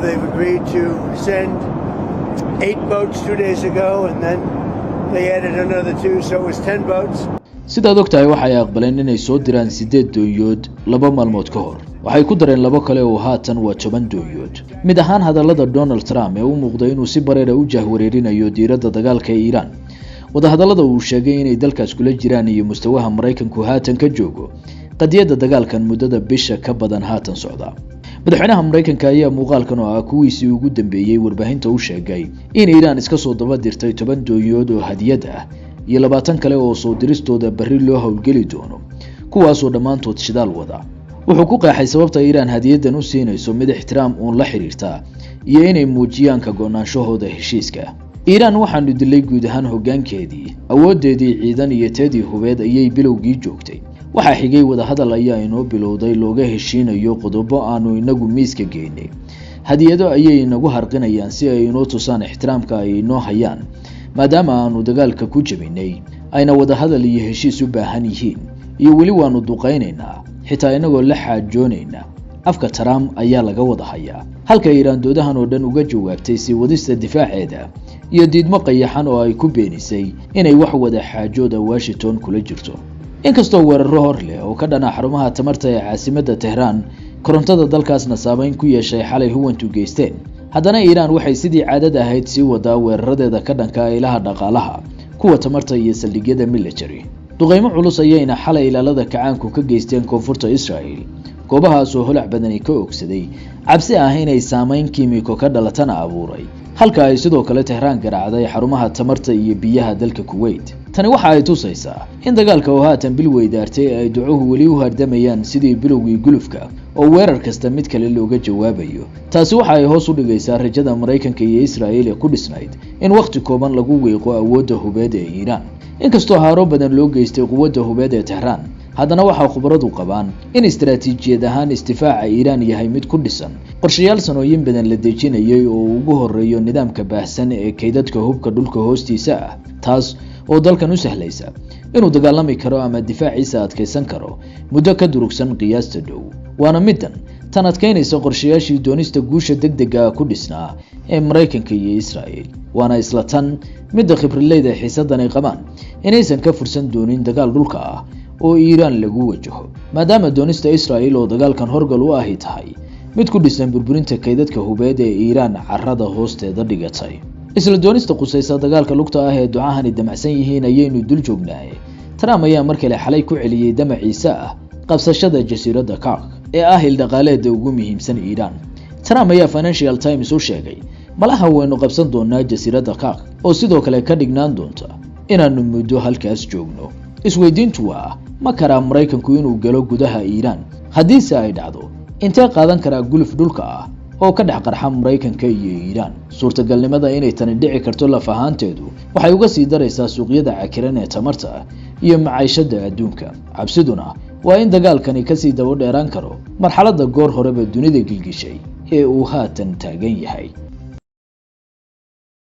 they've agreed to send 8 boats 2 days ago, and then they added another 2, so it was 10 boats. sidaad ogtahay waxay aqbaleen inay soo diraan 8 doonyood 2 maalmood ka hor. waxay ku dareen 2 kale oo haatan waa 10 doonyood. mid ahaan hadallada Donald Trump ee u muuqday inuu si bareer ah u jahwareerinayo diiradda dagaalka ee Iran. wadahadallada uu sheegay inay dalkaas kula jiraan iyo mustawaha Mareykanku haatan ka joogo qadiyada dagaalkan muddada bisha ka badan haatan socda. madaxweynaha Mareykanka ayaa muuqaalkan oo ah kuwiisii ugu dambeeyay warbaahinta u sheegay in Iran iska soo daba dirtay 10 doonyood oo hadiyad ah iyo 20 kale oo soo diristooda bari loo hawlgeli doono, kuwaas oo dhamaantood shidaal wada. wuxuu ku qeexay sababta Iran hadiyadan u siinayso mid ixtiraam oo la xiriirta iyo inay muujiyaan ka go'naanshahooda heshiiska. Iran waxaanu dilay guud ahaan hoggaankeedii, awoodeedii ciidan iyo teedii hubeed ayay bilowgii joogtay. waxaa xigay wadahadal ayaa inoo bilowday looga heshiinayo qodobo aanu inagu miiska geynay. hadiyado ayay inagu harqinayaan si ay inoo tusaan ixtiraamka ay inoo hayaan, maadaama aanu dagaalka ku jabinay ayna wadahadal iyo heshiis u baahan yihiin, iyo weli waanu duqaynaynaa xitaa inagoo la xaajoonayna. afka Trump ayaa laga wada hayaa, halka Iran doodahan oo dhan uga jawaabtay si wadista difaaceeda iyo diidmo qayaxan oo ay ku beenisay inay wax wada xaajooda Washington kula jirto. inkastoo weeraro hor leh oo ka dhana xarumaha tamarta ee caasimadda Tehran korontada dalkaasna saameyn ku yeeshay xalay huwantu geysteen, haddana Iran waxay sidii caadada ahayd sii wadaa weeraradeeda ka dhanka ilaha dhaqaalaha, kuwa tamarta iyo saldhigyada military. duqeymo culus ayayna xalay ilaalada kacaanku ka geysteen koonfurta Israel, goobahaas oo holac badani ka ogsaday cabsi ah inay saameyn kiimiko ka dhalatana abuuray, halka ay sidoo kale Tehran garaacday xarumaha tamarta iyo biyaha dalka Kuwait. tani waxa ay tusaysaa in dagaalka oo haatan bil weydaartay ay ducuhu weli u hardamayaan sidii bilowgii gulufka oo weerar kasta mid kale looga jawaabayo. taasi waxa ay hoos u dhigaysaa rajada Mareykanka iyo Israel ee ku dhisnayd in waqti kooban lagu weeqo awoodda hubeed ee Iran. inkastoo haaro badan loo geystay quwadda hubeed ee Tehran, haddana waxa khubaradu qabaan in istiraatiijiyad ahaan istifaaca Iran yahay mid ku dhisan qorshayaal sanooyin badan la dejinayay oo ugu horeeyo nidaamka baahsan ee kaydadka hubka dhulka hoostiisa ah, taas oo dalkan u sahlaysa inuu dagaalami karo ama difaaciisa adkeysan karo muddo ka durugsan qiyaasta dhow. waana midan tan adkeynaysa qorshayaashii doonista guusha degdega ku dhisnaa ee Mareykanka iyo Israel. waana isla tan midda khibradleyda xiisadan ay qabaan inaysan ka fursan doonin dagaal dhulka ah oo Iran lagu wajaho, maadaama doonista Israel oo dagaalkan horgal u ahi tahay mid ku dhisan burburinta kaydadka hubeed ee Iran carrada hoosteeda dhigatay. isla doonista qusaysa dagaalka lugta ah ee ducahani damacsan yihiin ayaynu dul joognaa. Trump ayaa markale xalay ku celiyay damaciisa ah qabsashada jasiiradda Kark ee ah il dhaqaaleed ugu muhiimsan Iran. Trump ayaa Financial Times u sheegay malaha waynu qabsan doonaa jasiiradda Kark oo sidoo kale ka dhignaan doonta inaanu muddo halkaas joogno. isweydiintu waa ma karaa Mareykanku inuu galo gudaha Iran? haddiise ay dhacdo intee qaadan karaa guluf dhulka ah oo ka dhex qarxa Mareykanka iyo Iran? suurtagalnimada inay tani dhici karto laf ahaanteedu waxay uga sii daraysaa suuqyada cakiran ee tamarta iyo maciishada adduunka. cabsiduna waa in dagaalkani ka sii daba dheeraan karo marxaladda goor horeba dunida gilgishay ee uu haatan taagan yahay.